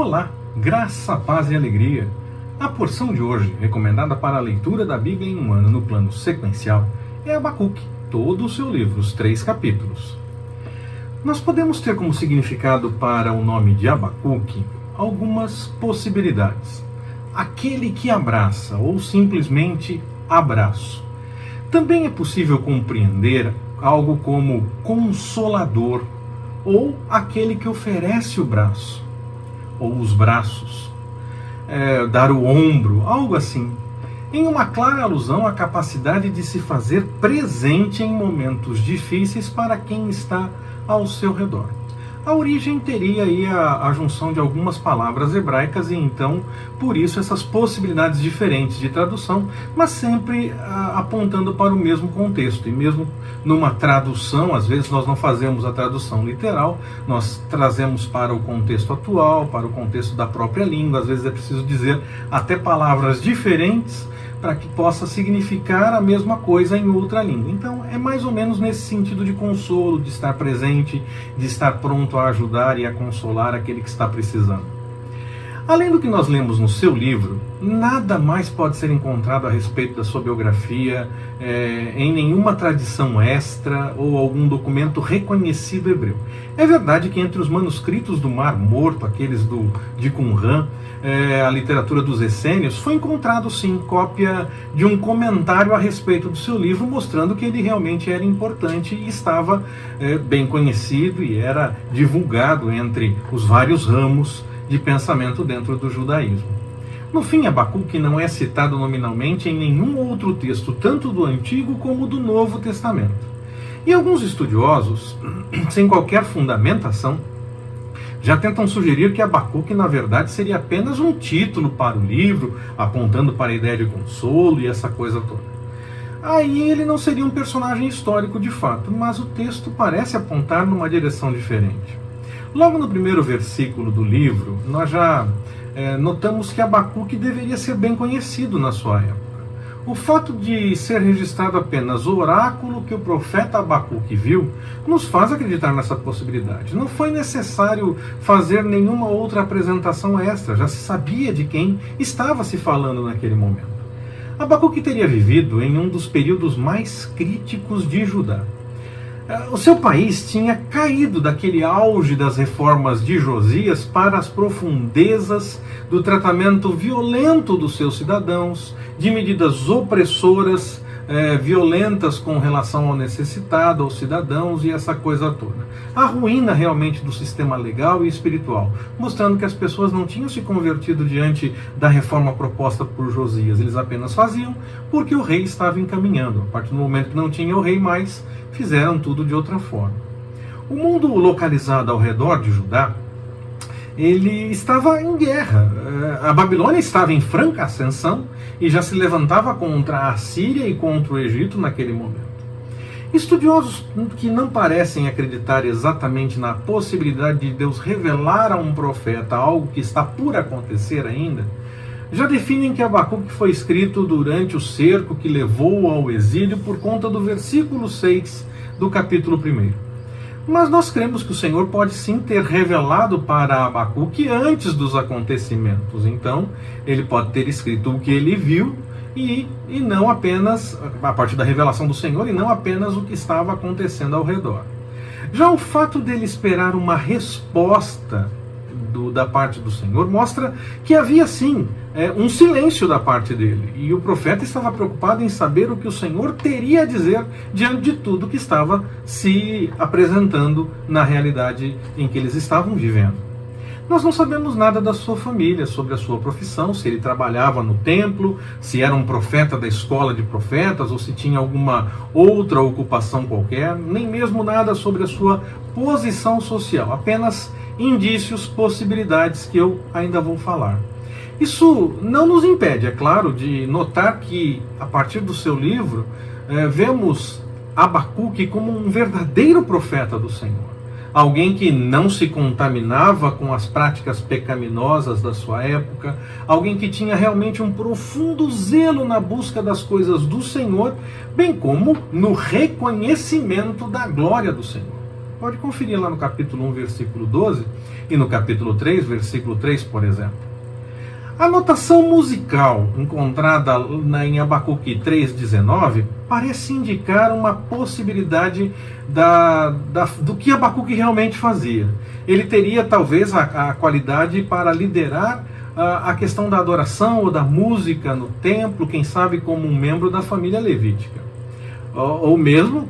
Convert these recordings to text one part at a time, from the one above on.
Olá, graça, paz e alegria. A porção de hoje, recomendada para a leitura da Bíblia em um ano no plano sequencial, é Abacuque, todo o seu livro, os 3 capítulos. Nós podemos ter como significado para o nome de Abacuque algumas possibilidades. Aquele que abraça, ou simplesmente abraço. Também é possível compreender algo como consolador, ou aquele que oferece o braço, ou os braços, dar o ombro, algo assim, em uma clara alusão à capacidade de se fazer presente em momentos difíceis para quem está ao seu redor. A origem teria aí a junção de algumas palavras hebraicas e então, por isso, essas possibilidades diferentes de tradução, mas sempre apontando para o mesmo contexto. E mesmo numa tradução, às vezes nós não fazemos a tradução literal, nós trazemos para o contexto atual, para o contexto da própria língua, às vezes é preciso dizer até palavras diferentes para que possa significar a mesma coisa em outra língua. Então, é mais ou menos nesse sentido de consolo, de estar presente, de estar pronto a ajudar e a consolar aquele que está precisando. Além do que nós lemos no seu livro, nada mais pode ser encontrado a respeito da sua biografia em nenhuma tradição extra ou algum documento reconhecido hebreu. É verdade que entre os manuscritos do Mar Morto, aqueles de Qumran, a literatura dos essênios, foi encontrado sim cópia de um comentário a respeito do seu livro, mostrando que ele realmente era importante e estava bem conhecido e era divulgado entre os vários ramos de pensamento dentro do judaísmo. No fim, Abacuque não é citado nominalmente em nenhum outro texto, tanto do Antigo como do Novo Testamento. E alguns estudiosos, sem qualquer fundamentação, já tentam sugerir que Abacuque, na verdade, seria apenas um título para o livro, apontando para a ideia de consolo e essa coisa toda. Aí ele não seria um personagem histórico de fato, mas o texto parece apontar numa direção diferente. Logo no primeiro versículo do livro, nós já notamos que Abacuque deveria ser bem conhecido na sua época. O fato de ser registrado apenas o oráculo que o profeta Abacuque viu, nos faz acreditar nessa possibilidade. Não foi necessário fazer nenhuma outra apresentação extra, já se sabia de quem estava se falando naquele momento. Abacuque teria vivido em um dos períodos mais críticos de Judá. O seu país tinha caído daquele auge das reformas de Josias para as profundezas do tratamento violento dos seus cidadãos, de medidas opressoras, violentas com relação ao necessitado, aos cidadãos e essa coisa toda. A ruína realmente do sistema legal e espiritual, mostrando que as pessoas não tinham se convertido diante da reforma proposta por Josias. Eles apenas faziam porque o rei estava encaminhando. A partir do momento que não tinha o rei mais, fizeram tudo de outra forma. O mundo localizado ao redor de Judá, ele estava em guerra. A Babilônia estava em franca ascensão e já se levantava contra a Síria e contra o Egito naquele momento. Estudiosos que não parecem acreditar exatamente na possibilidade de Deus revelar a um profeta algo que está por acontecer ainda, já definem que Abacuque foi escrito durante o cerco que levou ao exílio por conta do versículo 6 do capítulo 1. Mas nós cremos que o Senhor pode sim ter revelado para Abacuque antes dos acontecimentos. Então, ele pode ter escrito o que ele viu e não apenas, a partir da revelação do Senhor, e não apenas o que estava acontecendo ao redor. Já o fato dele esperar uma resposta da parte do Senhor mostra que havia sim um silêncio da parte dele, e o profeta estava preocupado em saber o que o Senhor teria a dizer diante de tudo que estava se apresentando na realidade em que eles estavam vivendo. Nós não sabemos nada da sua família, sobre a sua profissão, se ele trabalhava no templo, se era um profeta da escola de profetas, ou se tinha alguma outra ocupação qualquer, nem mesmo nada sobre a sua posição social, apenas indícios, possibilidades que eu ainda vou falar. Isso não nos impede, é claro, de notar que, a partir do seu livro, vemos Abacuque como um verdadeiro profeta do Senhor. Alguém que não se contaminava com as práticas pecaminosas da sua época, alguém que tinha realmente um profundo zelo na busca das coisas do Senhor, bem como no reconhecimento da glória do Senhor. Pode conferir lá no capítulo 1, versículo 12, e no capítulo 3, versículo 3, por exemplo. A notação musical encontrada em Abacuque 3,19 parece indicar uma possibilidade do que Abacuque realmente fazia. Ele teria talvez a qualidade para liderar a questão da adoração ou da música no templo, quem sabe como um membro da família levítica. Ou mesmo,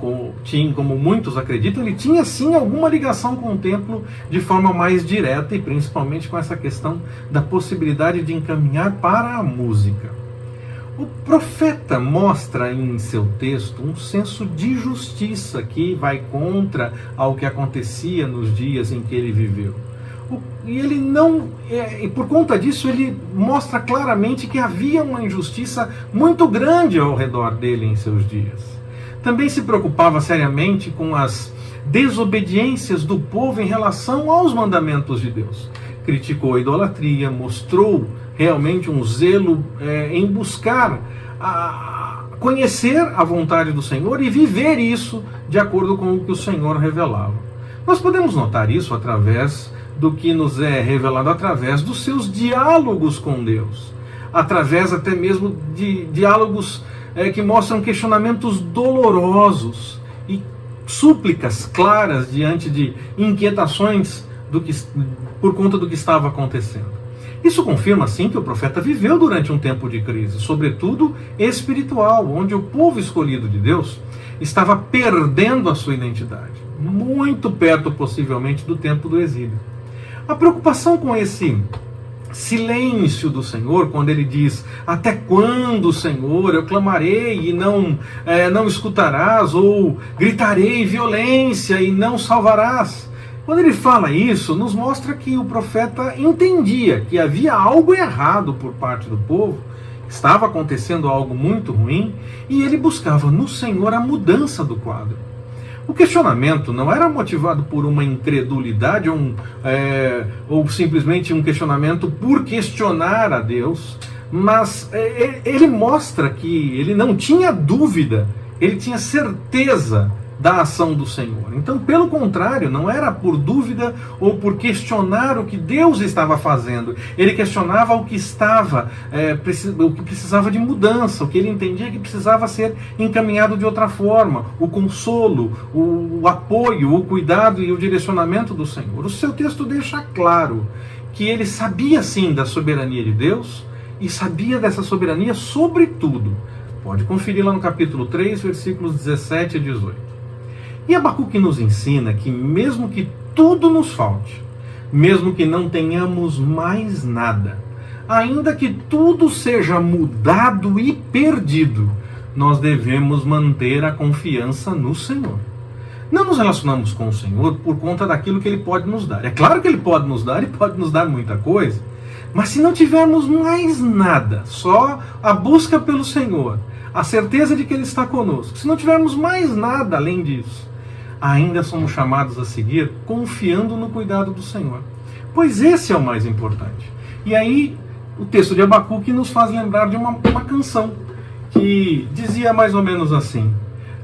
como muitos acreditam, ele tinha sim alguma ligação com o templo de forma mais direta e principalmente com essa questão da possibilidade de encaminhar para a música. O profeta mostra em seu texto um senso de justiça que vai contra ao que acontecia nos dias em que ele viveu. E ele não, e por conta disso, ele mostra claramente que havia uma injustiça muito grande ao redor dele em seus dias. Também se preocupava seriamente com as desobediências do povo em relação aos mandamentos de Deus. Criticou a idolatria, mostrou realmente um zelo em buscar conhecer a vontade do Senhor e viver isso de acordo com o que o Senhor revelava. Nós podemos notar isso através do que nos é revelado através dos seus diálogos com Deus, através até mesmo de diálogos que mostram questionamentos dolorosos e súplicas claras diante de inquietações por conta do que estava acontecendo. Isso confirma, sim, que o profeta viveu durante um tempo de crise, sobretudo espiritual, onde o povo escolhido de Deus estava perdendo a sua identidade, muito perto, possivelmente, do tempo do exílio. A preocupação com esse silêncio do Senhor, quando ele diz: até quando, Senhor, eu clamarei e não escutarás, ou gritarei violência e não salvarás. Quando ele fala isso, nos mostra que o profeta entendia que havia algo errado por parte do povo, estava acontecendo algo muito ruim, e ele buscava no Senhor a mudança do quadro. O questionamento não era motivado por uma incredulidade ou simplesmente um questionamento por questionar a Deus, mas ele mostra que ele não tinha dúvida, ele tinha certeza da ação do Senhor. Então, pelo contrário, não era por dúvida ou por questionar o que Deus estava fazendo. Ele questionava o que o que precisava de mudança, o que ele entendia que precisava ser encaminhado de outra forma, o consolo, o apoio, o cuidado e o direcionamento do Senhor. O seu texto deixa claro que ele sabia sim da soberania de Deus e sabia dessa soberania sobre tudo. Pode conferir lá no capítulo 3, versículos 17 e 18. E Abacuque nos ensina que mesmo que tudo nos falte, mesmo que não tenhamos mais nada, ainda que tudo seja mudado e perdido, nós devemos manter a confiança no Senhor. Não nos relacionamos com o Senhor por conta daquilo que Ele pode nos dar. É claro que Ele pode nos dar e pode nos dar muita coisa, mas se não tivermos mais nada, só a busca pelo Senhor, a certeza de que Ele está conosco, se não tivermos mais nada além disso, ainda somos chamados a seguir confiando no cuidado do Senhor, pois esse é o mais importante. E aí o texto de Abacuque nos faz lembrar de uma canção que dizia mais ou menos assim: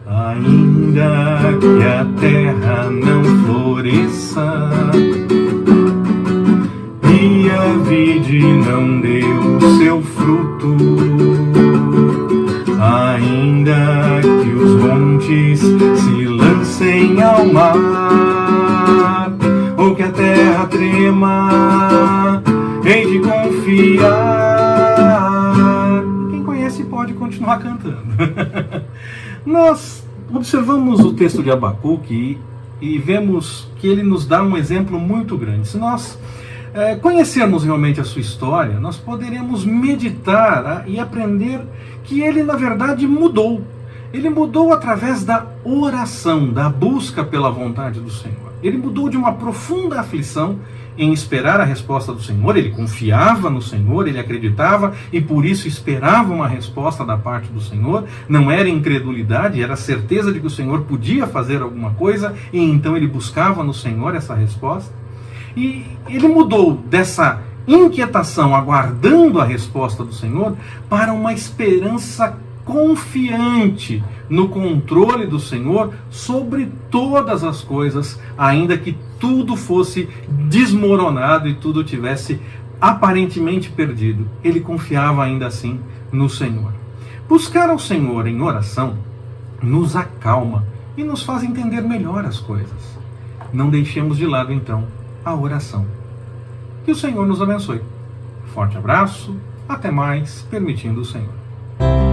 ainda que a terra não floresça e a vide não deu seu fruto, ainda que os montes se lancem ao mar, ou que a terra trema, hei de confiar. Quem conhece pode continuar cantando. Nós observamos o texto de Abacuque e vemos que ele nos dá um exemplo muito grande. Se nós conhecermos realmente a sua história, nós poderemos meditar e aprender que ele, na verdade, mudou. Ele mudou através da oração, da busca pela vontade do Senhor. Ele mudou de uma profunda aflição em esperar a resposta do Senhor. Ele confiava no Senhor, ele acreditava e por isso esperava uma resposta da parte do Senhor. Não era incredulidade, era certeza de que o Senhor podia fazer alguma coisa e então ele buscava no Senhor essa resposta. E ele mudou dessa inquietação, aguardando a resposta do Senhor, para uma esperança confiante no controle do Senhor sobre todas as coisas, ainda que tudo fosse desmoronado e tudo tivesse aparentemente perdido. Ele confiava ainda assim no Senhor. Buscar ao Senhor em oração nos acalma e nos faz entender melhor as coisas. Não deixemos de lado, então, a oração. Que o Senhor nos abençoe. Forte abraço, até mais, permitindo o Senhor.